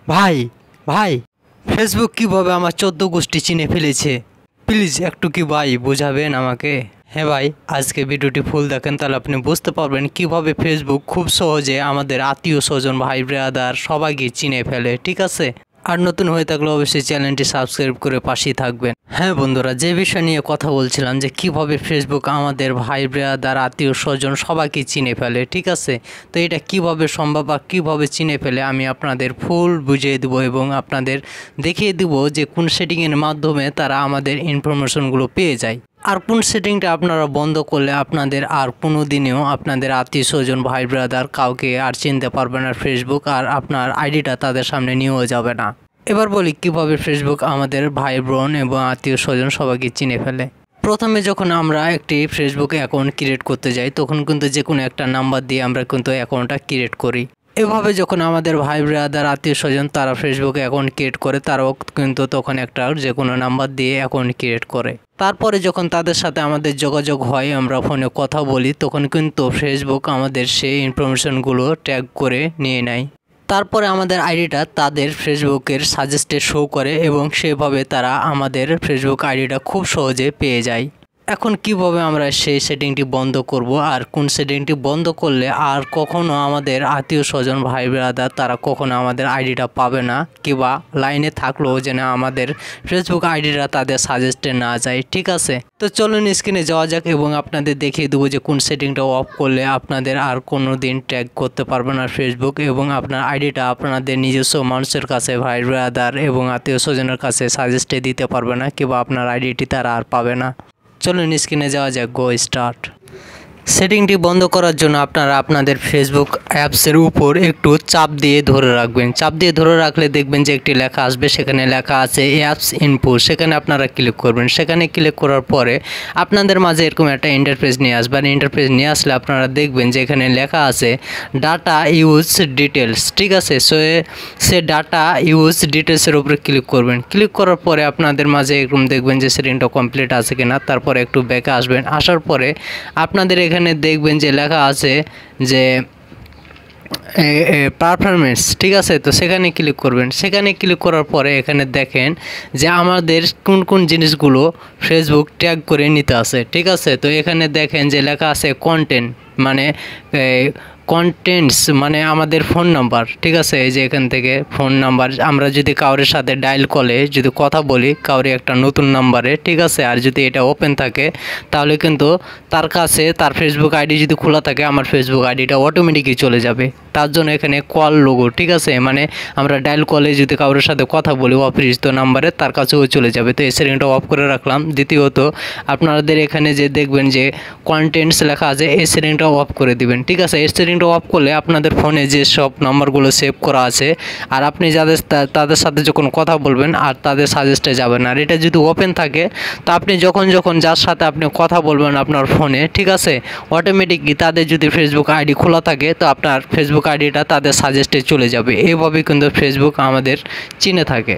ভাই ভাই ফেসবুক কিভাবে আমার 14 গোষ্ঠী চিনে ফেলেছে, প্লিজ একটু কি ভাই বোঝাবেন আমাকে। হ্যাঁ ভাই, আজকে ভিডিওটি ফুল দেখেন, তাহলে আপনি বুঝতে পারবেন কিভাবে ফেসবুক খুব সহজে আমাদের আত্মীয় স্বজন ভাই ব্রাদার সবাইকে চিনে ফেলে। ঠিক আছে, আর নতুন হয়ে থাকলে অবশ্যই চ্যানেলটি সাবস্ক্রাইব করে পাশেই থাকবেন। হ্যাঁ বন্ধুরা, যে বিষয় নিয়ে কথা বলছিলাম যে কিভাবে ফেসবুক আমাদের ভাই ব্রাদার আত্মীয় স্বজন সবাইকে চিনে ফেলে। ঠিক আছে, তো এটা কিভাবে সম্ভব বা কীভাবে চিনে ফেলে আমি আপনাদের ফুল বুঝিয়ে দেবো এবং আপনাদের দেখিয়ে দেবো যে কোন সেটিংয়ের মাধ্যমে তারা আমাদের ইনফরমেশনগুলো পেয়ে যায়। আর কোন সেটিংটা আপনারা বন্ধ করলে আপনাদের আর কোনো দিনেও আপনাদের আত্মীয় স্বজন ভাই ব্রাদার কাউকে আর চিনতে পারবে না ফেসবুক, আর আপনার আইডিটা তাদের সামনে নিয়েও যাবে না। এবার বলি কিভাবে ফেসবুক আমাদের ভাই বোন এবং আত্মীয় স্বজন সবাইকে চিনে ফেলে। প্রথমে যখন আমরা একটি ফেসবুক অ্যাকাউন্ট ক্রিয়েট করতে যাই তখন কিন্তু যে কোনো একটা নাম্বার দিয়ে আমরা কিন্তু অ্যাকাউন্টটা ক্রিয়েট করি। এভাবে যখন আমাদের ভাই ব্রাদার আত্মীয় স্বজন তারা ফেসবুকে অ্যাকাউন্ট ক্রিয়েট করে, তারাও কিন্তু তখন একটা যে কোনো নাম্বার দিয়ে অ্যাকাউন্ট ক্রিয়েট করে। তারপরে যখন তাদের সাথে আমাদের যোগাযোগ হয়, আমরা ফোনে কথা বলি, তখন কিন্তু ফেসবুক আমাদের সেই ইনফরমেশনগুলো ট্যাগ করে নিয়ে নেয়। তারপরে আমাদের আইডিটা তাদের ফেসবুকের সাজেস্টে শো করে এবং সেভাবে তারা আমাদের ফেসবুক আইডিটা খুব সহজে পেয়ে যায়। এখন কিভাবে আমরা সেই সেটিংটি বন্ধ করব, আর কোন সেটিংটি বন্ধ করলে আর কখনো আমাদের আত্মীয় স্বজন ভাই ব্রাদার তারা কখনো আমাদের আইডিটা পাবে না, কিংবা লাইনে থাকলেও যেন আমাদের ফেসবুক আইডিটা তাদের সাজেস্টে না যায়। ঠিক আছে, তো চলুন স্ক্রিনে যাওয়া যাক এবং আপনাদের দেখিয়ে দেবো যে কোন সেটিংটা অফ করলে আপনাদের আর কোনো দিন ট্যাগ করতে পারবে না ফেসবুক, এবং আপনার আইডিটা আপনাদের নিজস্ব মানুষের কাছে ভাই ব্রাদার এবং আত্মীয় স্বজনের কাছে সাজেস্টে দিতে পারবে না, কিংবা আপনার আইডিটি তারা আর পাবে না। চলুন স্ক্রিনে যাওয়া যাক, গো স্টার্ট। সেটিংটি বন্ধ করার জন্য আপনারা আপনাদের ফেসবুক অ্যাপসের উপর একটু চাপ দিয়ে ধরে রাখবেন। চাপ দিয়ে ধরে রাখলে দেখবেন যে একটি লেখা আসবে, সেখানে লেখা আছে অ্যাপস ইনফো। সেখানে আপনারা ক্লিক করবেন। সেখানে ক্লিক করার পরে আপনাদের মাঝে এরকম একটা ইন্টারফেস নিয়ে আসবে। আর ইন্টারফেস নিয়ে আসলে আপনারা দেখবেন যে এখানে লেখা আছে ডাটা ইউজ ডিটেলস। ঠিক আছে, সে ডাটা ইউজ ডিটেলসের উপরে ক্লিক করবেন। ক্লিক করার পরে আপনাদের মাঝে এরকম দেখবেন যে সেটিংটা কমপ্লিট আছে কিনা। তারপরে একটু ব্যাকে আসবেন। আসার পরে আপনাদের এখানে দেখবেন যে লেখা আছে যে পারফরমেন্স। ঠিক আছে, তো সেখানে ক্লিক করবেন। সেখানে ক্লিক করার পরে এখানে দেখেন যে আমাদের কোন কোন জিনিসগুলো ফেসবুক ট্যাগ করে নিতে আছে। ঠিক আছে, তো এখানে দেখেন যে লেখা আছে কন্টেন্ট, মানে কন্টেন্টস মানে আমাদের ফোন নাম্বার। ঠিক আছে, এই যে এখান থেকে ফোন নাম্বার আমরা যদি কাউরের সাথে ডায়াল কলে যদি কথা বলি কাউরে একটা নতুন নাম্বারে, ঠিক আছে, আর যদি এটা ওপেন থাকে তাহলে কিন্তু তার কাছে তার ফেসবুক আইডি যদি খোলা থাকে আমার ফেসবুক আইডিটা অটোমেটিকই চলে যাবে। তার জন্য এখানে কল লোগো। ঠিক আছে, মানে আমরা ডায়াল কলে যদি কাউরের সাথে কথা বলি অপরিচিত নাম্বারে তার কাছেও চলে যাবে। তো এই সেটিংটা অফ করে রাখলাম। দ্বিতীয়ত আপনাদের এখানে যে দেখবেন যে কন্টেন্টস লেখা আছে এই সেটিংটা অফ করে দিবেন। ঠিক আছে, এই সেটিংটা অফ করলে আপনাদের ফোনে যে সব নাম্বারগুলো সেভ করা আছে আর আপনি তাদের সাথে যখন কথা বলবেন আর তাদের সাজেস্টে যাবেন। আর এটা যদি ওপেন থাকে তো আপনি যখন যার সাথে আপনি কথা বলবেন আপনার ফোনে, ঠিক আছে, অটোমেটিকলি তাদের যদি ফেসবুক আইডি খোলা থাকে তো আপনার ফেসবুক আইডিটা তাদের সাজেস্টে চলে যাবে। এইভাবে কিন্তু ফেসবুক আমাদের চিনে থাকে।